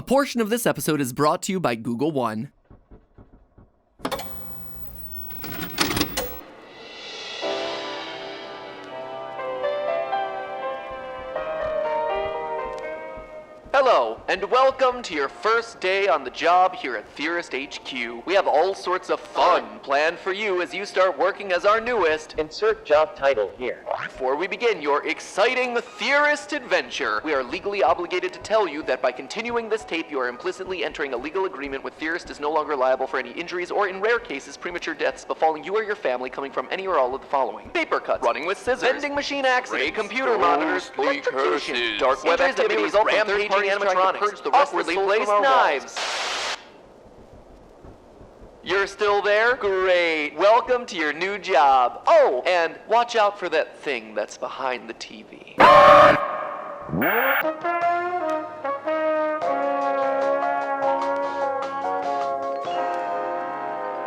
A portion of this episode is brought to you by Google One. Hello, and welcome to your first day on the job here at Theorist HQ. We have all sorts of fun planned for you as you start working as our newest... Insert job title here. Before we begin your exciting Theorist adventure, we are legally obligated to tell you that by continuing this tape, you are implicitly entering a legal agreement with Theorist is no longer liable for any injuries or, in rare cases, premature deaths befalling you or your family coming from any or all of the following: paper cuts, running with scissors, vending machine accidents, computer monitors, electrocution, dark web activities, rampaging animatronics, awkwardly placed knives. You're still there? Great. Welcome to your new job. Oh, and watch out for that thing that's behind the TV.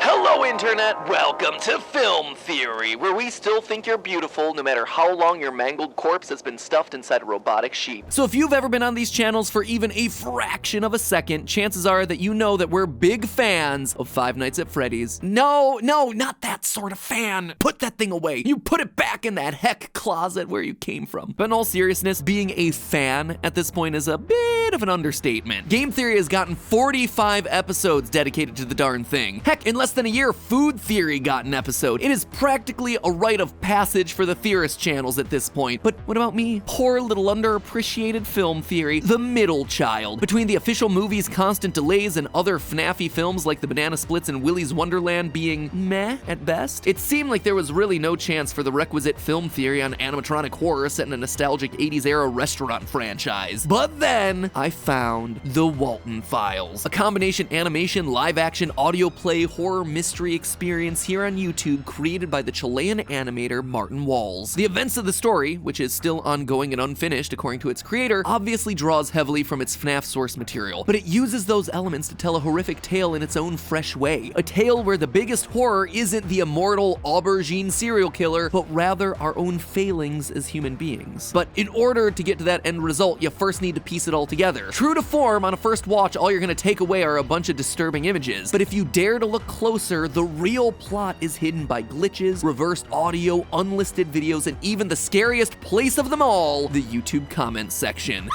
Hello, Internet! Welcome to Film Theory, where we still think you're beautiful no matter how long your mangled corpse has been stuffed inside a robotic sheep. So if you've ever been on these channels for even a fraction of a second, chances are that you know that we're big fans of Five Nights at Freddy's. No, not that sort of fan. Put that thing away. You put it back in that heck closet where you came from. But in all seriousness, being a fan at this point is a bit of an understatement. Game Theory has gotten 45 episodes dedicated to the darn thing. Heck, in less than a year, Food Theory got an episode. It is practically a rite of passage for the Theorist channels at this point. But what about me? Poor little underappreciated Film Theory, the middle child. Between the official movie's constant delays and other FNAF-y films like the Banana Splits and Willy's Wonderland being meh at best, it seemed like there was really no chance for the requisite Film Theory on animatronic horror set in a nostalgic 80s era restaurant franchise. But then I found the Walten Files, a combination animation, live action, audio play, horror mystery experience here on YouTube created by the Chilean animator Martin Walls. The events of the story, which is still ongoing and unfinished according to its creator, obviously draws heavily from its FNAF source material, but it uses those elements to tell a horrific tale in its own fresh way. A tale where the biggest horror isn't the immortal aubergine serial killer, but rather our own failings as human beings. But in order to get to that end result, you first need to piece it all together. True to form, on a first watch, all you're gonna take away are a bunch of disturbing images, but if you dare to look closer, the real plot is hidden by glitches, reversed audio, unlisted videos, and even the scariest place of them all, the YouTube comments section.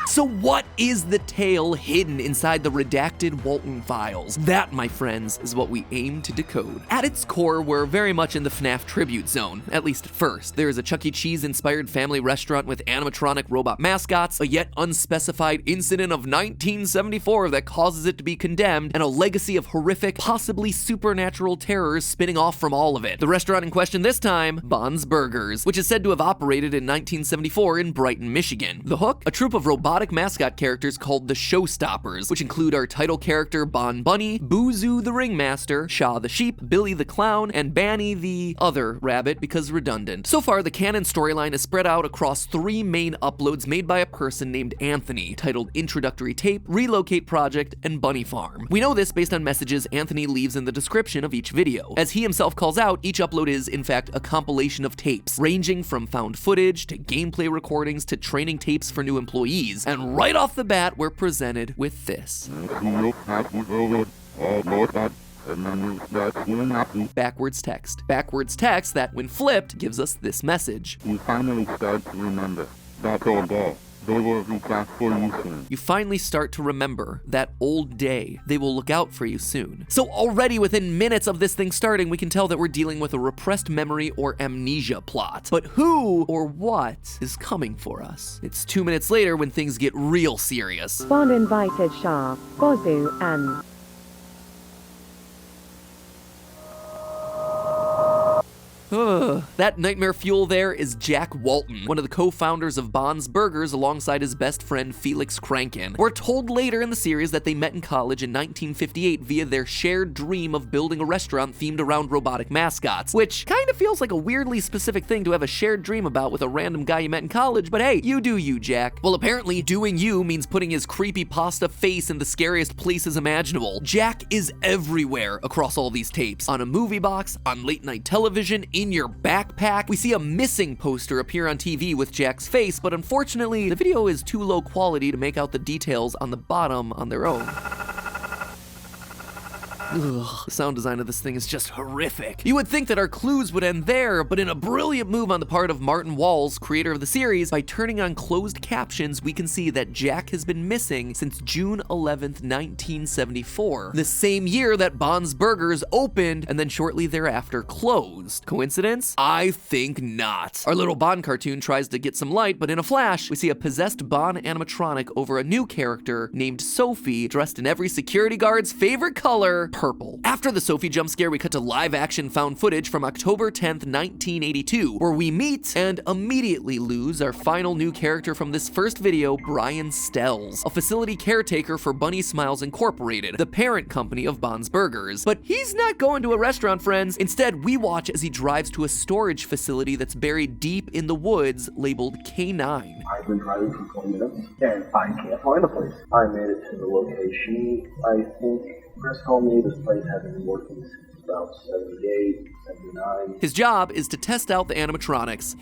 So what is the tale hidden inside the redacted Walten Files? That, my friends, is what we aim to decode. At its core, we're very much in the FNAF tribute zone, at least at first. There is a Chuck E. Cheese-inspired family restaurant with animatronic robot mascots, a yet unspecified incident of 1974 that causes it to be condemned, and a legacy of horrific, possibly supernatural terrors spinning off from all of it. The restaurant in question this time, Bon's Burgers, which is said to have operated in 1974 in Brighton, Michigan. The hook? A troupe of robotic mascot characters called the Showstoppers, which include our title character Bon Bunny, Boozoo the Ringmaster, Shaw the Sheep, Billy the Clown, and Banny the other rabbit because redundant. So far, the canon storyline is spread out across 3 main uploads made by a person named Anthony, titled Introductory Tape, Relocate Project, and Bunny Farm. We know this based on messages Anthony leaves in the description of each video. As he himself calls out, each upload is, in fact, a compilation of tapes, ranging from found footage to gameplay recordings to training tapes for new employees. And right off the bat, we're presented with this. Backwards text. Backwards text that, when flipped, gives us this message. You finally start to remember. That old day. They will look out for you soon. You finally start to remember that old day. They will look out for you soon. So already within minutes of this thing starting, we can tell that we're dealing with a repressed memory or amnesia plot. But who or what is coming for us? It's 2 minutes later when things get real serious. Bon invited Shah, Bozu, and That nightmare fuel there is Jack Walten, one of the co-founders of Bon's Burgers alongside his best friend Felix Kranken. We're told later in the series that they met in college in 1958 via their shared dream of building a restaurant themed around robotic mascots, which kind of feels like a weirdly specific thing to have a shared dream about with a random guy you met in college, but hey, you do you, Jack. Well, apparently doing you means putting his creepy pasta face in the scariest places imaginable. Jack is everywhere across all these tapes, on a movie box, on late night television, in your backpack. We see a missing poster appear on TV with Jack's face, but unfortunately, the video is too low quality to make out the details on the bottom on their own. Ugh, the sound design of this thing is just horrific. You would think that our clues would end there, but in a brilliant move on the part of Martin Walls, creator of the series, by turning on closed captions, we can see that Jack has been missing since June 11th, 1974, the same year that Bond's Burgers opened and then shortly thereafter closed. Coincidence? I think not. Our little Bond cartoon tries to get some light, but in a flash, we see a possessed Bond animatronic over a new character named Sophie, dressed in every security guard's favorite color, purple. After the Sophie jump scare, we cut to live action found footage from October 10th, 1982, where we meet and immediately lose our final new character from this first video, Brian Stells, a facility caretaker for Bunny Smiles Incorporated, the parent company of Bond's Burgers. But he's not going to a restaurant, friends. Instead, we watch as he drives to a storage facility that's buried deep in the woods, labeled K9. I've been driving for 20 minutes and I can't find the place. I made it to the location. I think Chris told me this place hasn't been working since about 78, 79. His job is to test out the animatronics.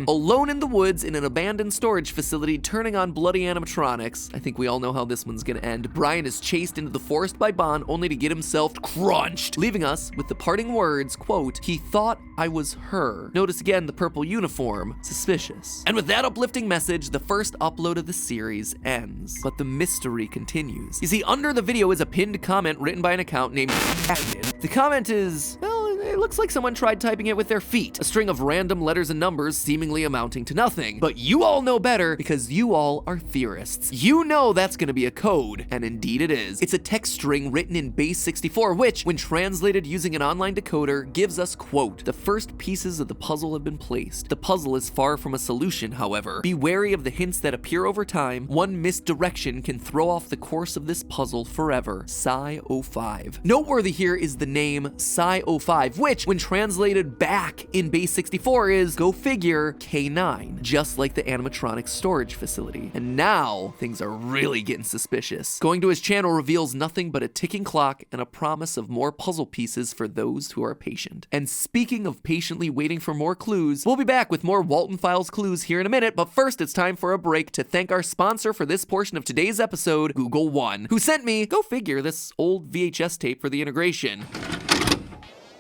Alone in the woods in an abandoned storage facility turning on bloody animatronics. I think we all know how this one's gonna end. Brian is chased into the forest by Bond only to get himself crunched, leaving us with the parting words, quote, "He thought I was her." Notice again the purple uniform. Suspicious. And with that uplifting message, the first upload of the series ends. But the mystery continues. You see, under the video is a pinned comment written by an account named The comment is, well, it looks like someone tried typing it with their feet. A string of random letters and numbers seemingly amounting to nothing. But you all know better because you all are theorists. You know that's gonna be a code, and indeed it is. It's a text string written in base 64, which, when translated using an online decoder, gives us, quote, "The first pieces of the puzzle have been placed. The puzzle is far from a solution, however. Be wary of the hints that appear over time. One misdirection can throw off the course of this puzzle forever. Psy-05. Noteworthy here is the name Psy-05, which, when translated back in base 64, is, go figure, K9, just like the animatronic storage facility. And now, things are really getting suspicious. Going to his channel reveals nothing but a ticking clock and a promise of more puzzle pieces for those who are patient. And speaking of patiently waiting for more clues, we'll be back with more Walten Files clues here in a minute, but first it's time for a break to thank our sponsor for this portion of today's episode, Google One, who sent me, go figure, this old VHS tape for the integration.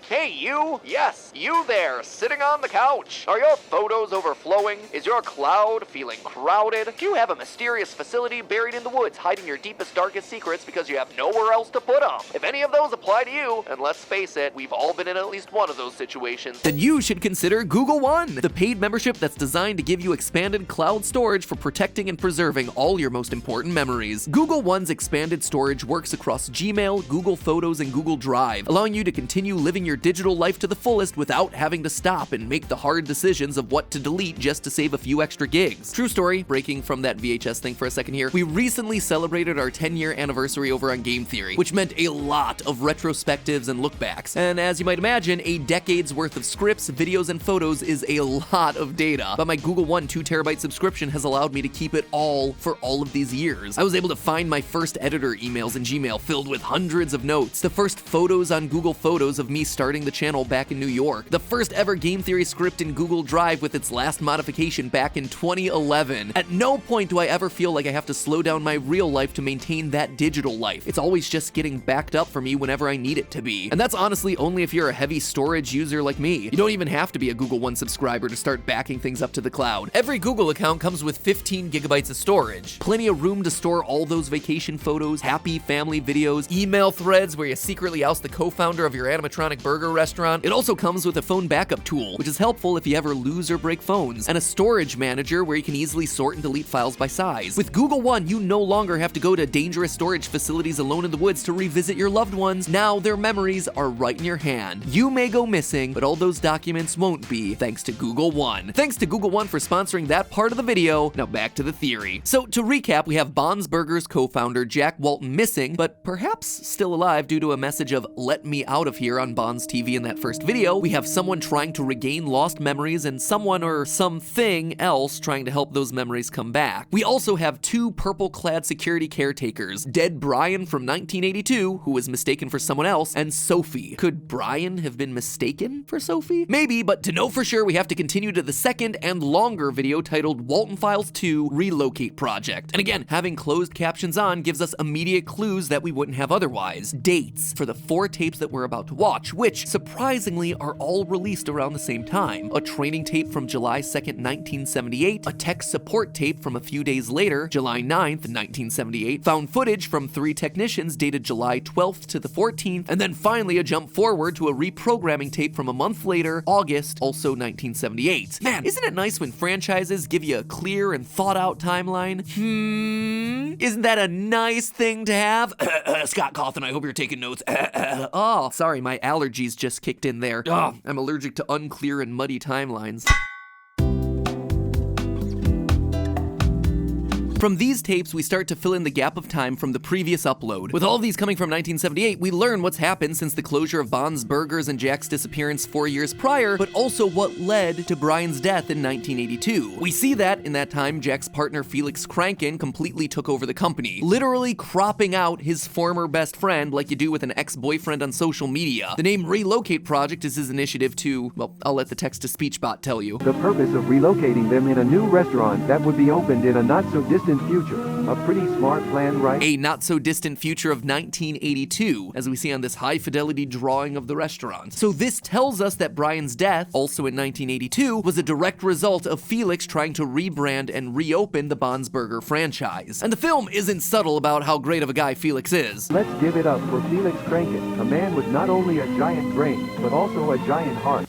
Hey, you! Yes, you there, sitting on the couch. Are your photos overflowing? Is your cloud feeling crowded? Do you have a mysterious facility buried in the woods hiding your deepest, darkest secrets because you have nowhere else to put them? If any of those apply to you, and let's face it, we've all been in at least one of those situations, then you should consider Google One, the paid membership that's designed to give you expanded cloud storage for protecting and preserving all your most important memories. Google One's expanded storage works across Gmail, Google Photos, and Google Drive, allowing you to continue living your digital life to the fullest without having to stop and make the hard decisions of what to delete just to save a few extra gigs. True story, breaking from that VHS thing for a second here, we recently celebrated our 10-year anniversary over on Game Theory, which meant a lot of retrospectives and lookbacks. And as you might imagine, a decade's worth of scripts, videos, and photos is a lot of data. But my Google One 2TB subscription has allowed me to keep it all for all of these years. I was able to find my first editor emails in Gmail filled with hundreds of notes, the first photos on Google Photos of me starting the channel back in New York, the first ever Game Theory script in Google Drive with its last modification back in 2011. At no point do I ever feel like I have to slow down my real life to maintain that digital life. It's always just getting backed up for me whenever I need it to be. And that's honestly only if you're a heavy storage user like me. You don't even have to be a Google One subscriber to start backing things up to the cloud. Every Google account comes with 15 gigabytes of storage. Plenty of room to store all those vacation photos, happy family videos, email threads where you secretly oust the co-founder of your animatronic burger restaurant. It also comes with a phone backup tool, which is helpful if you ever lose or break phones, and a storage manager where you can easily sort and delete files by size. With Google One, you no longer have to go to dangerous storage facilities alone in the woods to revisit your loved ones. Now their memories are right in your hand. You may go missing, but all those documents won't be, thanks to Google One. Thanks to Google One for sponsoring that part of the video. Now back to the theory. So to recap, we have Bond's Burgers co-founder Jack Walten missing, but perhaps still alive due to a message of "let me out of here" on Bond's TV TV in that first video, we have someone trying to regain lost memories and someone or something else trying to help those memories come back. We also have two purple-clad security caretakers, Dead Brian from 1982, who was mistaken for someone else, and Sophie. Could Brian have been mistaken for Sophie? Maybe, but to know for sure, we have to continue to the second and longer video titled Walten Files 2 Relocate Project. And again, having closed captions on gives us immediate clues that we wouldn't have otherwise. Dates for the 4 tapes that we're about to watch, which surprisingly are all released around the same time. A training tape from July 2nd, 1978, a tech support tape from a few days later, July 9th, 1978, found footage from 3 technicians dated July 12th to the 14th, and then finally a jump forward to a reprogramming tape from a month later, August, also 1978. Man, isn't it nice when franchises give you a clear and thought out timeline? Isn't that a nice thing to have? Scott Cawthon, I hope you're taking notes. Oh, sorry, my allergies just kicked in there. Oh, I'm allergic to unclear and muddy timelines. From these tapes, we start to fill in the gap of time from the previous upload. With all of these coming from 1978, we learn what's happened since the closure of Bond's Burgers and Jack's disappearance 4 years prior, but also what led to Brian's death in 1982. We see that, in that time, Jack's partner Felix Kranken completely took over the company, literally cropping out his former best friend like you do with an ex-boyfriend on social media. The name Relocate Project is his initiative to, well, I'll let the text-to-speech bot tell you. The purpose of relocating them in a new restaurant that would be opened in a not-so-distant future. A pretty smart plan, right? A not-so-distant future of 1982, as we see on this high-fidelity drawing of the restaurant. So this tells us that Brian's death, also in 1982, was a direct result of Felix trying to rebrand and reopen the Bond's Burger franchise. And the film isn't subtle about how great of a guy Felix is. Let's give it up for Felix Kranken, a man with not only a giant brain, but also a giant heart.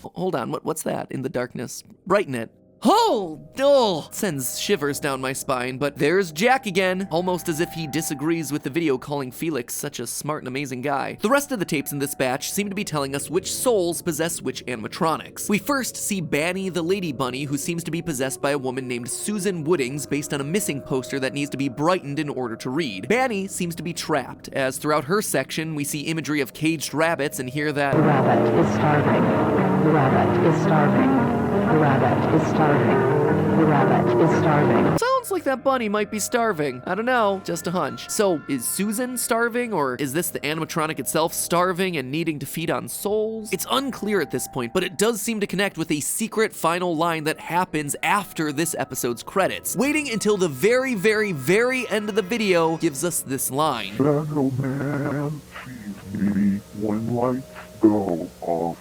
Hold on, what's that in the darkness? Brighten it. Oh, sends shivers down my spine, but there's Jack again, almost as if he disagrees with the video calling Felix such a smart and amazing guy. The rest of the tapes in this batch seem to be telling us which souls possess which animatronics. We first see Banny the Lady Bunny, who seems to be possessed by a woman named Susan Woodings based on a missing poster that needs to be brightened in order to read. Banny seems to be trapped, as throughout her section we see imagery of caged rabbits and hear that The rabbit is starving. The rabbit is starving. The rabbit is starving. The rabbit is starving. Sounds like that bunny might be starving. I don't know, just a hunch. So, is Susan starving, or is this the animatronic itself starving and needing to feed on souls? It's unclear at this point, but it does seem to connect with a secret final line that happens after this episode's credits. Waiting until the very, very, very end of the video gives us this line. Shadow Man, feed me when lights go off.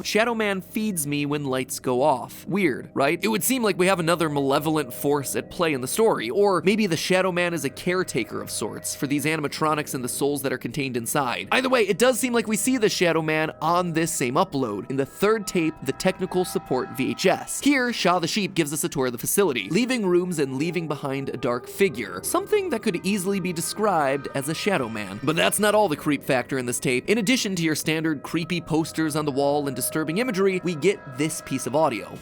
Shadow Man feeds me when lights go off. Weird, right? It would seem like we have another malevolent force at play in the story, or maybe the Shadow Man is a caretaker of sorts for these animatronics and the souls that are contained inside. Either way, it does seem like we see the Shadow Man on this same upload, in the third tape, the Technical Support VHS. Here, Shaw the Sheep gives us a tour of the facility, leaving rooms and leaving behind a dark figure, something that could easily be described as a Shadow Man. But that's not all the creep factor in this tape. In addition to your standard creepy posters on the wall and disturbing imagery, we get this piece of audio.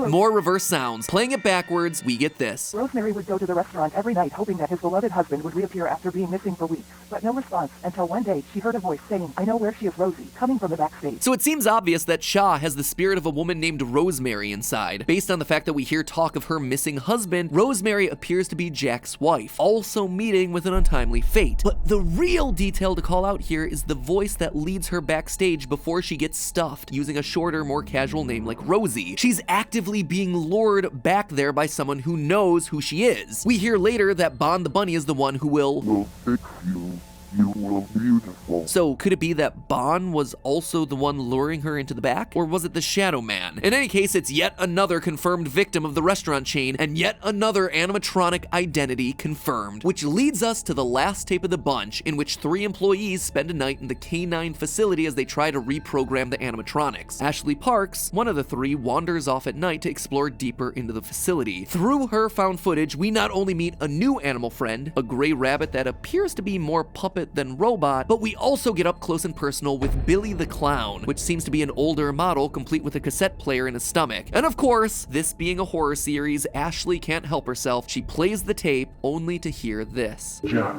More reverse sounds. Playing it backwards, we get this. Rosemary would go to the restaurant every night hoping that his beloved husband would reappear after being missing for weeks, but no response until one day she heard a voice saying, "I know where she is, Rosie," coming from the backstage. So it seems obvious that Shaw has the spirit of a woman named Rosemary inside. Based on the fact that we hear talk of her missing husband, Rosemary appears to be Jack's wife, also meeting with an untimely fate. But the real detail to call out here is the voice that leads her backstage before she gets stuffed, using a shorter, more casual name like Rosie. She's actively being lured back there by someone who knows who she is. We hear later that Bond the Bunny is the one who will Fix you. You will be beautiful. So could it be that Bond was also the one luring her into the back? Or was it the Shadow Man? In any case, it's yet another confirmed victim of the restaurant chain, and yet another animatronic identity confirmed. Which leads us to the last tape of the bunch, in which 3 employees spend a night in the K9 facility as they try to reprogram the animatronics. Ashley Parks, one of the 3, wanders off at night to explore deeper into the facility. Through her found footage, we not only meet a new animal friend, a gray rabbit that appears to be more puppet than human robot, but we also get up close and personal with Billy the Clown, which seems to be an older model complete with a cassette player in his stomach. And of course, this being a horror series, Ashley can't help herself. She plays the tape only to hear this. Jack,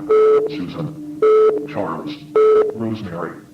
Susan, Charles, Rosemary,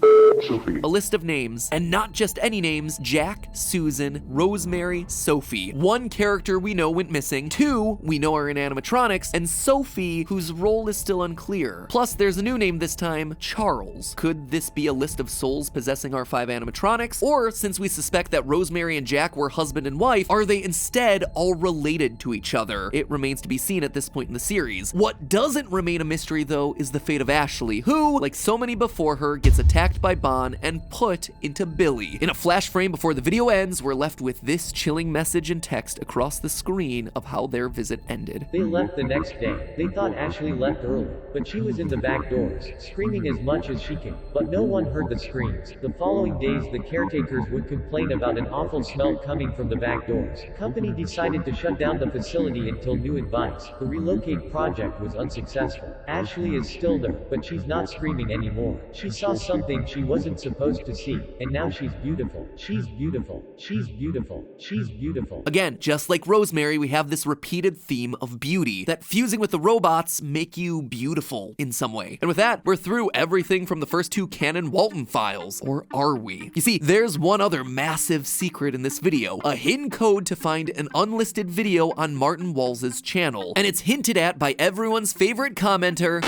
Sophie. A list of names, and not just any names: Jack, Susan, Rosemary, Sophie. One character we know went missing, two we know are in animatronics, and Sophie, whose role is still unclear. Plus, there's a new name this time, Charles. Could this be a list of souls possessing our 5 animatronics? Or, since we suspect that Rosemary and Jack were husband and wife, are they instead all related to each other? It remains to be seen at this point in the series. What doesn't remain a mystery, though, is the fate of Ashley, who, like so many before her, gets attacked by Bon and put into Billy. In a flash frame before the video ends, we're left with this chilling message and text across the screen of how their visit ended. They left the next day. They thought Ashley left early, but she was in the back doors, screaming as much as she could. But no one heard the screams. The following days, the caretakers would complain about an awful smell coming from the back doors. Company decided to shut down the facility until new advice. The relocate project was unsuccessful. Ashley is still there, but she's not screaming anymore. She saw something she wasn't supposed to see, and now she's beautiful. She's beautiful. She's beautiful. She's beautiful. Again, just like Rosemary, we have this repeated theme of beauty, that fusing with the robots make you beautiful in some way. And with that, we're through everything from the first 2 canon Walten Files. Or are we? You see, there's one other massive secret in this video, a hidden code to find an unlisted video on Martin Walls' channel. And it's hinted at by everyone's favorite commenter.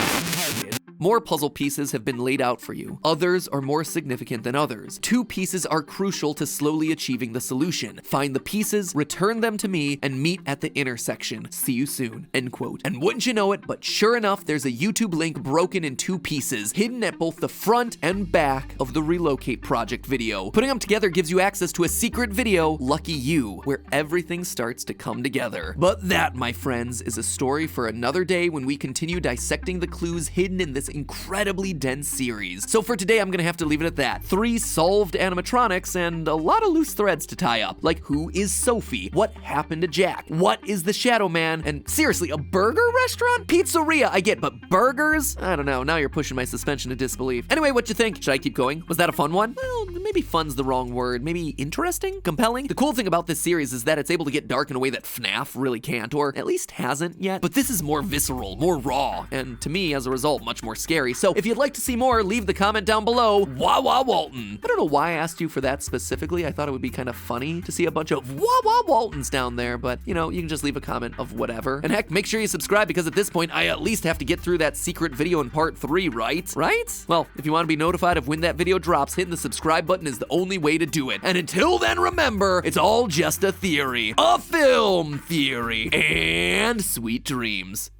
More puzzle pieces have been laid out for you. Others are more significant than others. 2 pieces are crucial to slowly achieving the solution. Find the pieces, return them to me, and meet at the intersection. See you soon." End quote. And wouldn't you know it, but sure enough, there's a YouTube link broken in 2 pieces, hidden at both the front and back of the Relocate Project video. Putting them together gives you access to a secret video, lucky you, where everything starts to come together. But that, my friends, is a story for another day when we continue dissecting the clues hidden in this incredibly dense series. So for today, I'm gonna have to leave it at that. 3 solved animatronics and a lot of loose threads to tie up. Like, who is Sophie? What happened to Jack? What is the Shadow Man? And seriously, a burger restaurant? Pizzeria, I get, but burgers? I don't know, now you're pushing my suspension of disbelief. Anyway, what you think? Should I keep going? Was that a fun one? Well, maybe fun's the wrong word. Maybe interesting? Compelling? The cool thing about this series is that it's able to get dark in a way that FNAF really can't, or at least hasn't yet. But this is more visceral, more raw, and to me, as a result, much more scary. So if you'd like to see more, leave the comment down below. Wah wah Walten. I don't know why I asked you for that specifically. I thought it would be kind of funny to see a bunch of wah wah Waltens down there, but you know, you can just leave a comment of whatever. And heck, make sure you subscribe, because at this point, I at least have to get through that secret video in part 3, right? Right? Well, if you want to be notified of when that video drops, hitting the subscribe button is the only way to do it. And until then, remember, it's all just a theory. A film theory. And sweet dreams.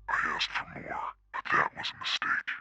I asked for more, but that was a mistake.